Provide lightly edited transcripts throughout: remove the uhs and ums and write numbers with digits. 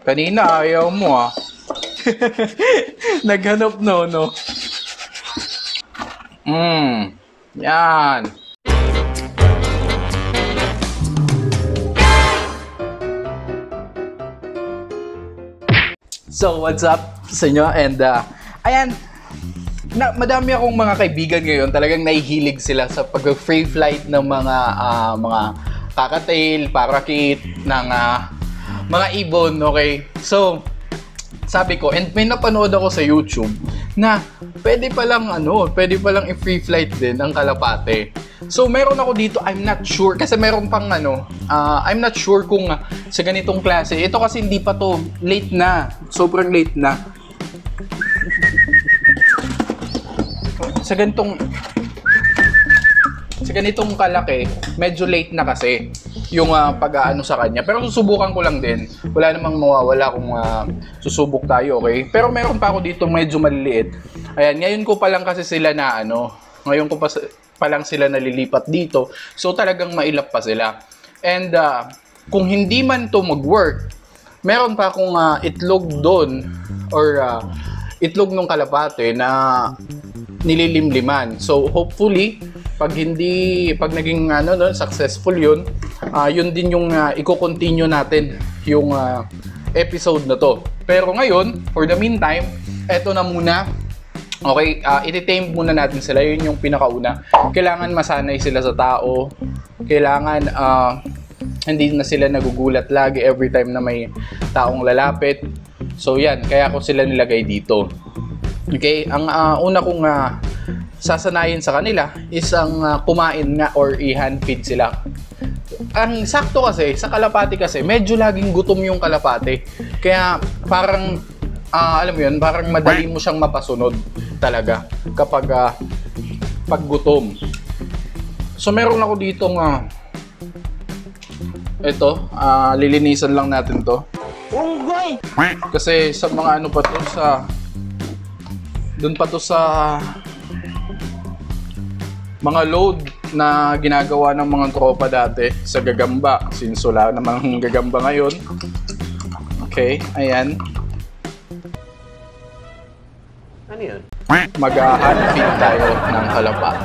Kanina ayaw mo ah. Naghanap no. Yan. So, what's up sa inyo? And, ayan, madami akong mga kaibigan ngayon. Talagang nahihilig sila sa pag-free flight ng mga kakatail, parakit, ng mga ibon, okay? So, sabi ko, and may napanood ako sa YouTube na pwede palang i-free flight din ang kalapate. So, meron ako dito, I'm not sure, kasi meron pang I'm not sure kung sa ganitong klase. Ito kasi hindi pa to, late na, sobrang late na. Sa ganitong kalaki, medyo late na kasi yung pag-aano sa kanya. Pero susubukan ko lang din. Wala namang mawawala kung susubok tayo, okay? Pero meron pa ako dito medyo maliliit. Ayan, ngayon ko pa lang kasi sila ngayon ko pa lang sila nalilipat dito. So talagang mailap pa sila. And kung hindi man to mag-work, meron pa akong itlog doon or itlog ng kalapate na nililimliman. So hopefully, pag naging successful yun, yun din yung i-continue natin yung episode na to. Pero ngayon, for the meantime, eto na muna. Okay, iti-tame muna natin sila. Yun yung pinakauna. Kailangan masanay sila sa tao. Kailangan hindi na sila nagugulat lagi every time na may taong lalapit. So yan, kaya ko sila nilagay dito. Okay, ang una kong sasanayin sa kanila is ang kumain nga or i-hand feed sila. Ang sakto kasi, sa kalapati kasi, medyo laging gutom yung kalapati. Kaya parang, alam mo yun, parang madali mo siyang mapasunod talaga kapag pag gutom. So meron ako ditong lilinisan lang natin to. Kasi sa mga pa to doon pa to sa mga load na ginagawa ng mga tropa dati sa gagamba. Since wala namang gagamba ngayon. Okay, ayan. Ano yun? Mag-hand feed tayo ng kalapate.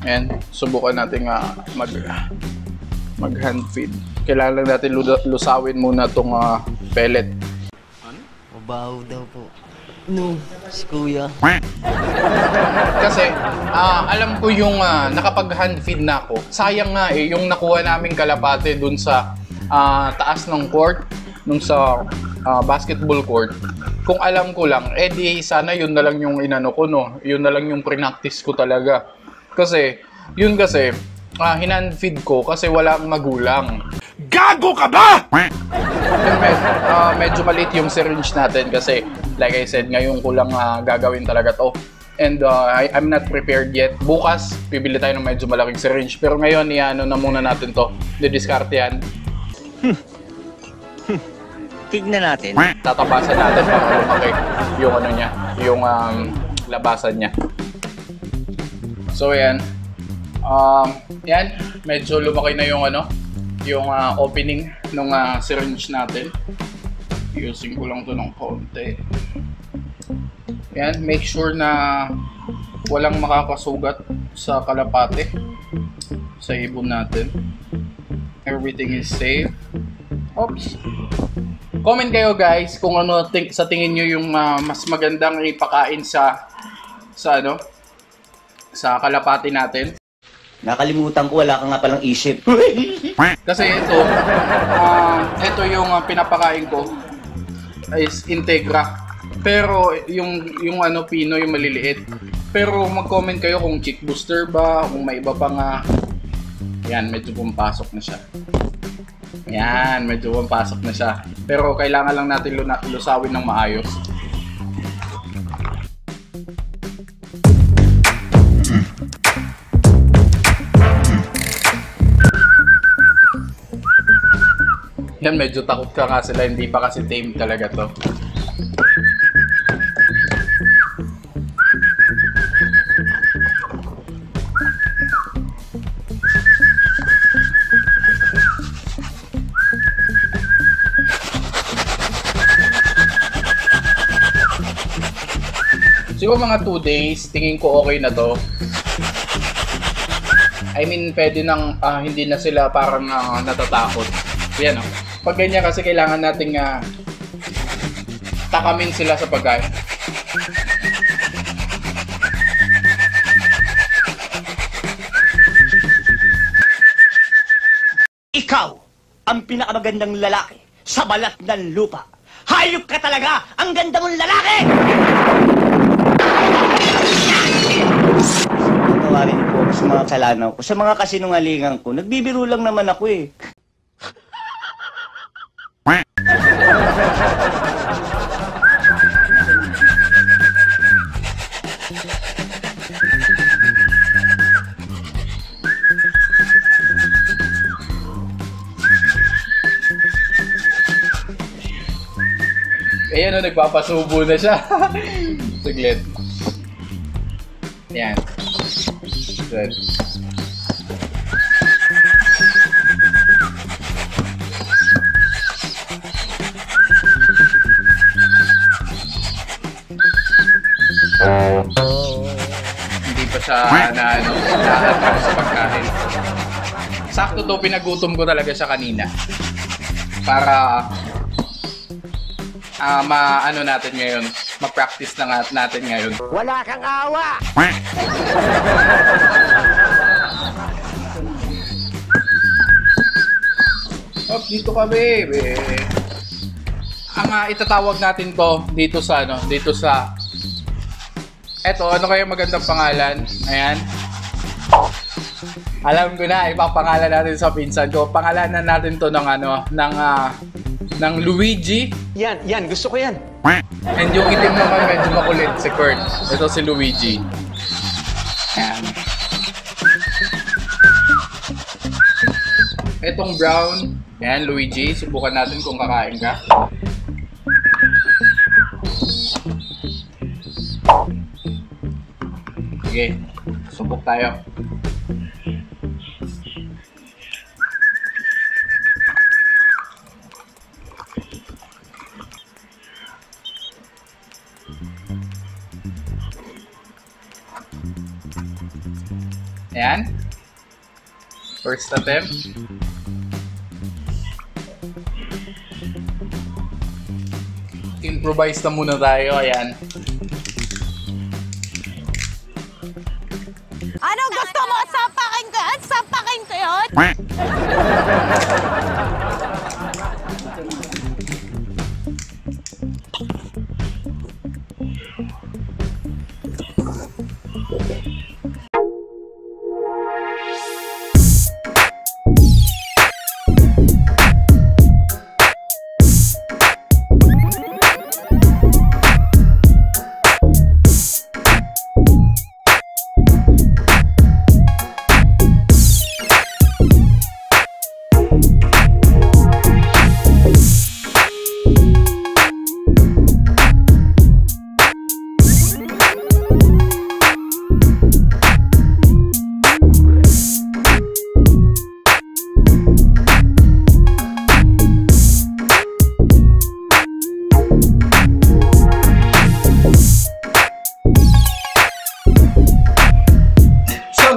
And subukan natin mag-hand feed. Kailangan lang natin lusawin muna itong pellet. Ano? Mabaho daw po. No, si Kuya. Kasi alam ko yung nakapag-hand feed na ako. Sayang nga yung nakuha naming kalapate dun sa taas ng court, nung sa basketball court. Kung alam ko lang, di sana yun na lang yung inano ko, no? Yun na lang yung pre-practice ko talaga. Kasi, hinand feed ko kasi walang magulang. Gago ka ba?! Medyo maliit yung syringe natin kasi, like I said, ngayon ko lang gagawin talaga to. And I'm not prepared yet. Bukas, bibili tayo ng medyo malaking syringe. Pero ngayon, iano na muna natin to. Didiscard yan. Tignan natin. Tatabasan natin para lumaki yung yung labasan niya. So ayan, yan, medyo lumaki na yung yung opening ng syringe natin. Using ko lang to ng konti. Yan, make sure na walang makakasugat sa kalapate, sa ibon natin. Everything is safe. Oops. Comment kayo guys kung ano sa tingin nyo yung mas magandang ipakain sa kalapati natin. Nakalimutan ko, wala ka nga palang isip. Kasi ito yung pinapakain ko is Integra. Pero yung Pino, yung maliliit. Pero mag-comment kayo kung chick booster ba, kung may iba pang yan, medyo pumapasok na siya. Yan, medyo pumapasok na siya. Pero kailangan lang natin lusawin ng maayos. Yan, medyo takot ka nga sila, hindi pa kasi tame talaga to. Siguro mga 2 days, tingin ko okay na to. I mean, pwede nang hindi na sila parang natatakot. Yan o. Pag ganyan kasi kailangan nating takamin sila sa pagkain. Ikaw ang pinakamagandang lalaki sa balat ng lupa. Hayop ka talaga! Ang ganda mong lalaki! Patawarin niyo po ako sa mga kasalanan ko, sa mga kasinungalingan ko. Nagbibiro lang naman ako eh. Ayan o, nagpapasubo na siya. Saglit. Yan. Good. Hindi pa siya naattract sa pagkain. Sakto to, pinagutom ko talaga siya kanina. Para ano natin ngayon, ma-practice na natin ngayon. Wala kang awa! Oh, dito ka, baby. Ang itatawag natin to dito sa eto, ano kaya magandang pangalan? Ayan. Alam ko na, ipapangalan natin sa pinsan ko. Pangalanan natin to ng Luigi. Yan, gusto ko yan. And yung itim naman medyo makulit, si Kurt. Ito si Luigi. Ayan. Itong brown, ayan, Luigi. Subukan natin kung kakain ka. Sige, subok tayo. Ayan. First attempt. Improvise na muna tayo. Ayan. Ano gusto mo? Sapakin ko yan? Sapakin ko yun?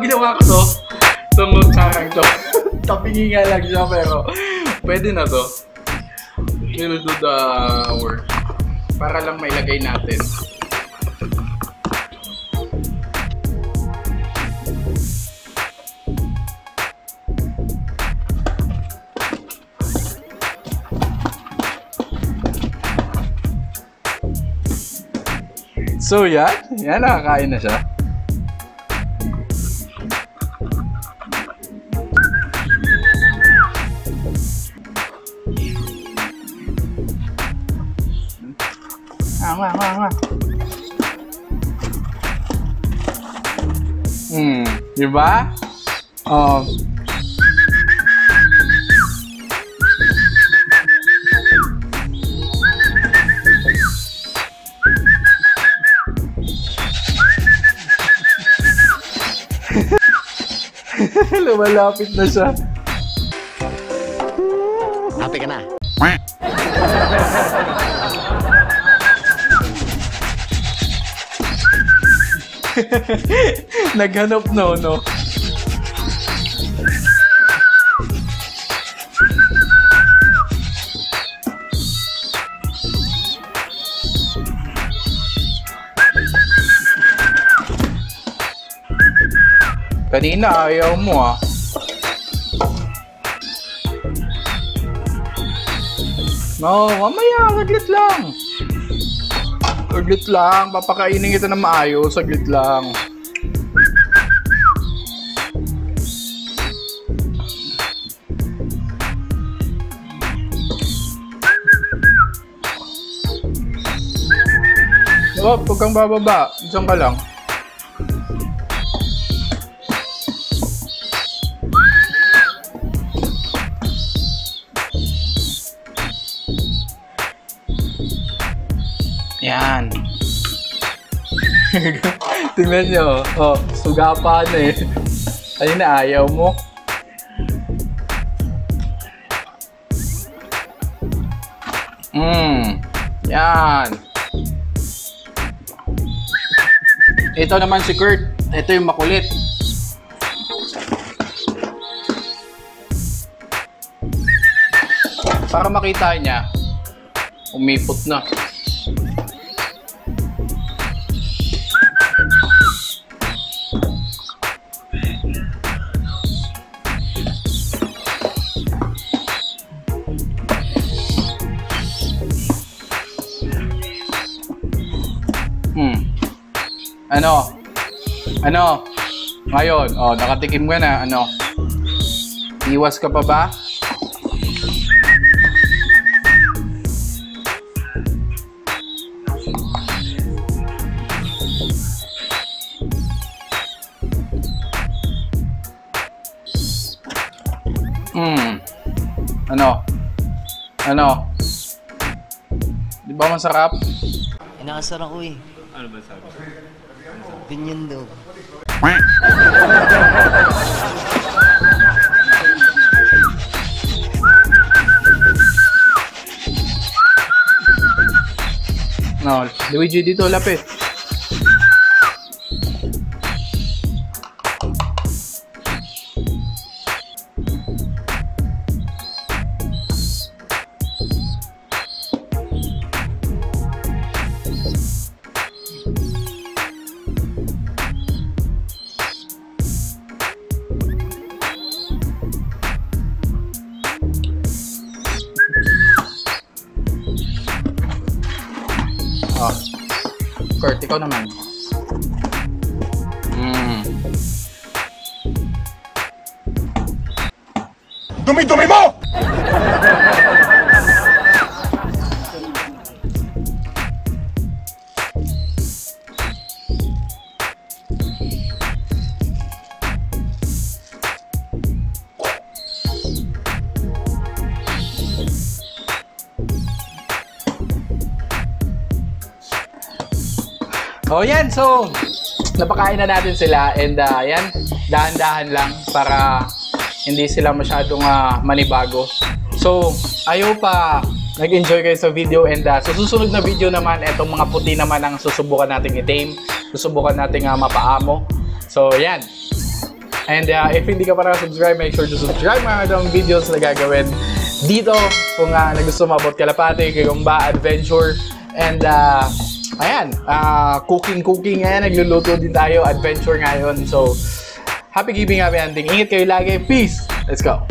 Ginawa ko to, tungkol karang to. Tapingi nga lang siya, pero pwede na to. We'll do the work. Para lang mailagay natin. So yan, nakakain na siya. Diba? Malapit na siya. Happy ka na? Naghanap no. Kanina ayaw mo ah. No, mamaya, saglit lang. Saglit lang, papakainin kita na maayos, saglit lang. Oh, huwag kang bababa, isang ka lang. Yan. Tingnan nyo. Oh, suga pa na eh. Ayun na, ayaw mo. Yan. Ito naman si Kurt. Ito yung makulit. Para makita niya, umipot na. Ano? Ngayon, oh, nakatikim ka na, ano? Iwas ka pa ba? Ano? Di ba masarap? Inakasar ako eh. Ano ba sabi? Opinion daw. No, Luigi dito, lapit. Oh. Kurt, ikaw naman. Dumi-dumi mo! Oh, yan. So, napakain na natin sila and yan, dahan-dahan lang para hindi sila masyadong manibago. So, ayaw pa nag-enjoy kayo sa video and sa susunod na video naman, etong mga puti naman ang susubukan nating i-tame, susubukan nating mapaamo. So, yan. And if hindi ka pa na-subscribe, make sure to subscribe mga itong videos na gagawin dito kung nagusto mabot kalapati, kagumba, adventure, and ayan, cooking, ayan, nagluluto din tayo, adventure ngayon. So, happy giving, happy hunting. Ingat kayo lagi. Peace! Let's go!